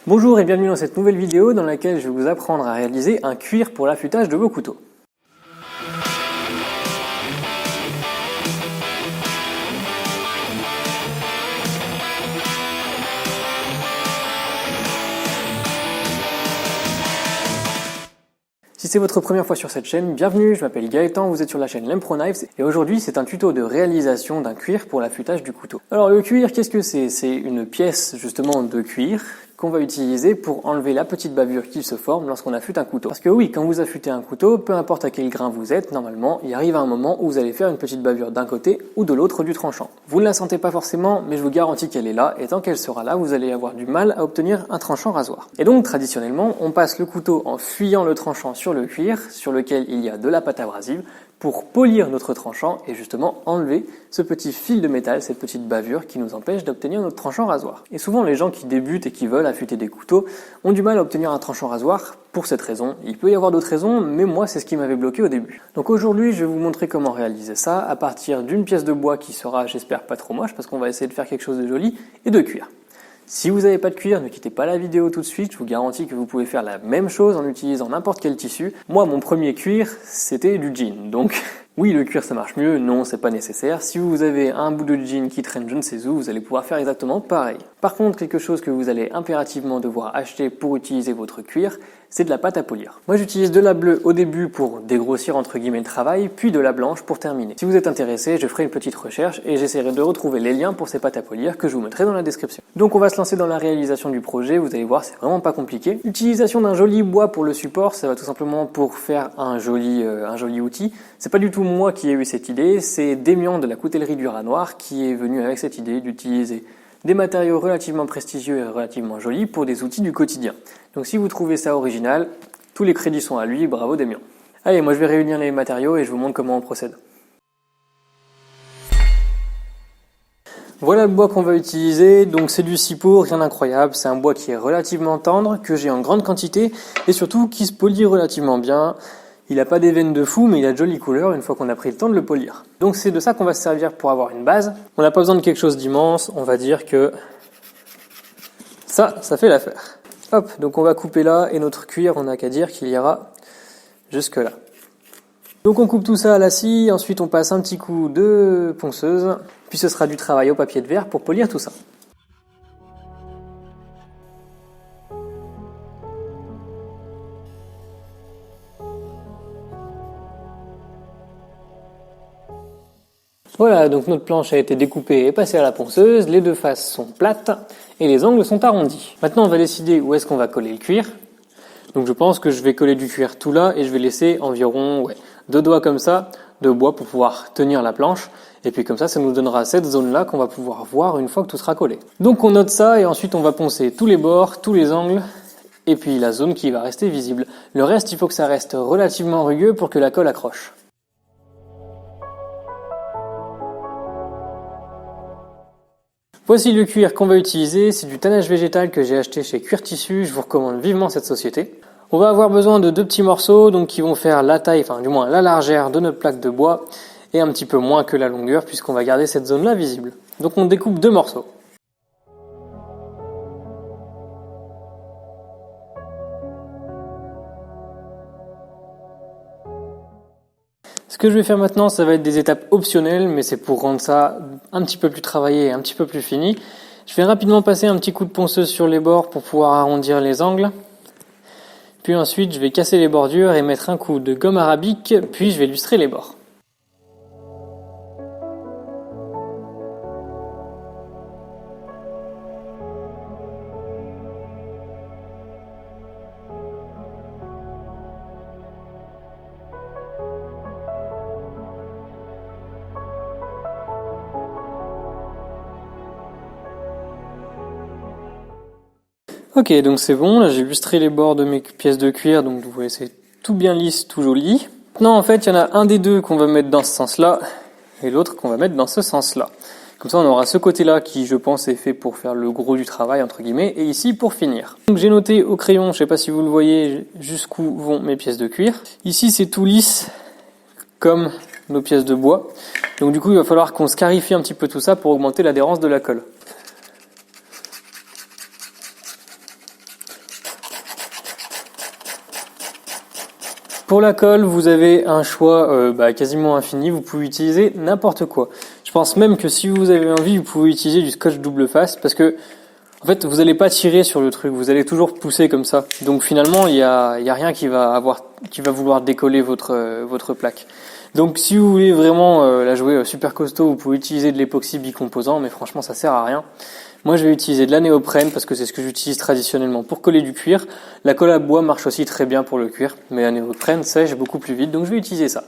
Bonjour et bienvenue dans cette nouvelle vidéo dans laquelle je vais vous apprendre à réaliser un cuir pour l'affûtage de vos couteaux. Si c'est votre première fois sur cette chaîne, bienvenue, je m'appelle Gaëtan, vous êtes sur la chaîne Lempro Knives et aujourd'hui c'est un tuto de réalisation d'un cuir pour l'affûtage du couteau. Alors le cuir, qu'est-ce que c'est? C'est une pièce justement de cuir qu'on va utiliser pour enlever la petite bavure qui se forme lorsqu'on affûte un couteau. Parce que oui, quand vous affûtez un couteau, peu importe à quel grain vous êtes, normalement, il arrive un moment où vous allez faire une petite bavure d'un côté ou de l'autre du tranchant. Vous ne la sentez pas forcément, mais je vous garantis qu'elle est là, et tant qu'elle sera là, vous allez avoir du mal à obtenir un tranchant rasoir. Et donc, traditionnellement, on passe le couteau en fuyant le tranchant sur le cuir, sur lequel il y a de la pâte abrasive, pour polir notre tranchant et justement enlever ce petit fil de métal, cette petite bavure qui nous empêche d'obtenir notre tranchant rasoir. Et souvent les gens qui débutent et qui veulent affûter des couteaux ont du mal à obtenir un tranchant rasoir pour cette raison. Il peut y avoir d'autres raisons, mais moi c'est ce qui m'avait bloqué au début. Donc aujourd'hui je vais vous montrer comment réaliser ça à partir d'une pièce de bois qui sera, j'espère, pas trop moche parce qu'on va essayer de faire quelque chose de joli, et de cuir. Si vous n'avez pas de cuir, ne quittez pas la vidéo tout de suite, je vous garantis que vous pouvez faire la même chose en utilisant n'importe quel tissu. Moi, mon premier cuir, c'était du jean, donc oui, le cuir ça marche mieux, non, c'est pas nécessaire. Si vous avez un bout de jean qui traîne je ne sais où, vous allez pouvoir faire exactement pareil. Par contre, quelque chose que vous allez impérativement devoir acheter pour utiliser votre cuir, c'est de la pâte à polir. Moi, j'utilise de la bleue au début pour dégrossir entre guillemets le travail, puis de la blanche pour terminer. Si vous êtes intéressé, je ferai une petite recherche et j'essaierai de retrouver les liens pour ces pâtes à polir que je vous mettrai dans la description. Donc on va se lancer dans la réalisation du projet, vous allez voir, c'est vraiment pas compliqué. L'utilisation d'un joli bois pour le support, ça va tout simplement pour faire un joli outil. C'est pas du tout moi qui ai eu cette idée, c'est Démian de la coutellerie du Rat Noir qui est venu avec cette idée d'utiliser des matériaux relativement prestigieux et relativement jolis pour des outils du quotidien. Donc si vous trouvez ça original, tous les crédits sont à lui, bravo Démian. Allez, moi je vais réunir les matériaux et je vous montre comment on procède. Voilà le bois qu'on va utiliser, donc c'est du Sipo, rien d'incroyable, c'est un bois qui est relativement tendre, que j'ai en grande quantité et surtout qui se polit relativement bien. Il n'a pas des veines de fou, mais il a de jolies couleurs une fois qu'on a pris le temps de le polir. Donc c'est de ça qu'on va se servir pour avoir une base. On n'a pas besoin de quelque chose d'immense, on va dire que ça fait l'affaire. Hop, donc on va couper là, et notre cuir, on n'a qu'à dire qu'il ira jusque là. Donc on coupe tout ça à la scie, ensuite on passe un petit coup de ponceuse, puis ce sera du travail au papier de verre pour polir tout ça. Voilà, donc notre planche a été découpée et passée à la ponceuse, les deux faces sont plates et les angles sont arrondis. Maintenant on va décider où est-ce qu'on va coller le cuir. Donc je pense que je vais coller du cuir tout là et je vais laisser environ 2 doigts comme ça de bois pour pouvoir tenir la planche. Et puis comme ça nous donnera cette zone-là qu'on va pouvoir voir une fois que tout sera collé. Donc on note ça et ensuite on va poncer tous les bords, tous les angles et puis la zone qui va rester visible. Le reste, il faut que ça reste relativement rugueux pour que la colle accroche. Voici le cuir qu'on va utiliser, c'est du tannage végétal que j'ai acheté chez Cuir Tissu, je vous recommande vivement cette société. On va avoir besoin de 2 petits morceaux donc qui vont faire la taille, enfin du moins la largeur de notre plaque de bois et un petit peu moins que la longueur puisqu'on va garder cette zone là visible. Donc on découpe 2 morceaux. Ce que je vais faire maintenant, ça va être des étapes optionnelles, mais c'est pour rendre ça un petit peu plus travaillé et un petit peu plus fini. Je vais rapidement passer un petit coup de ponceuse sur les bords pour pouvoir arrondir les angles. Puis ensuite, je vais casser les bordures et mettre un coup de gomme arabique, puis je vais lustrer les bords. Ok, donc c'est bon, là j'ai lustré les bords de mes pièces de cuir, donc vous voyez c'est tout bien lisse, tout joli. Maintenant en fait il y en a un des deux qu'on va mettre dans ce sens-là, et l'autre qu'on va mettre dans ce sens-là. Comme ça on aura ce côté-là qui je pense est fait pour faire le gros du travail entre guillemets, et ici pour finir. Donc j'ai noté au crayon, je sais pas si vous le voyez, jusqu'où vont mes pièces de cuir. Ici c'est tout lisse, comme nos pièces de bois. Donc du coup il va falloir qu'on scarifie un petit peu tout ça pour augmenter l'adhérence de la colle. Pour la colle, vous avez un choix quasiment infini, vous pouvez utiliser n'importe quoi. Je pense même que si vous avez envie, vous pouvez utiliser du scotch double face parce que en fait, vous n'allez pas tirer sur le truc, vous allez toujours pousser comme ça. Donc finalement, il y a rien qui va vouloir décoller votre plaque. Donc si vous voulez vraiment la jouer super costaud, vous pouvez utiliser de l'époxy bicomposant, mais franchement, ça sert à rien. Moi, je vais utiliser de la néoprène parce que c'est ce que j'utilise traditionnellement pour coller du cuir. La colle à bois marche aussi très bien pour le cuir, mais la néoprène sèche beaucoup plus vite, donc je vais utiliser ça.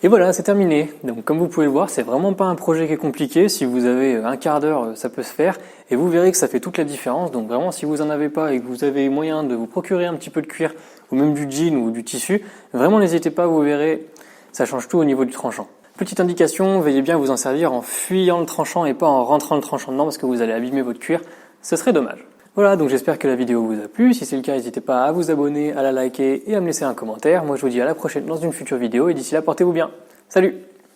Et voilà, c'est terminé. Donc comme vous pouvez le voir, c'est vraiment pas un projet qui est compliqué. Si vous avez un quart d'heure, ça peut se faire. Et vous verrez que ça fait toute la différence. Donc vraiment, si vous en avez pas et que vous avez moyen de vous procurer un petit peu de cuir, ou même du jean ou du tissu, vraiment n'hésitez pas, vous verrez, ça change tout au niveau du tranchant. Petite indication, veillez bien à vous en servir en fuyant le tranchant et pas en rentrant le tranchant dedans parce que vous allez abîmer votre cuir. Ce serait dommage. Voilà, donc j'espère que la vidéo vous a plu. Si c'est le cas, n'hésitez pas à vous abonner, à la liker et à me laisser un commentaire. Moi, je vous dis à la prochaine dans une future vidéo et d'ici là, portez-vous bien. Salut!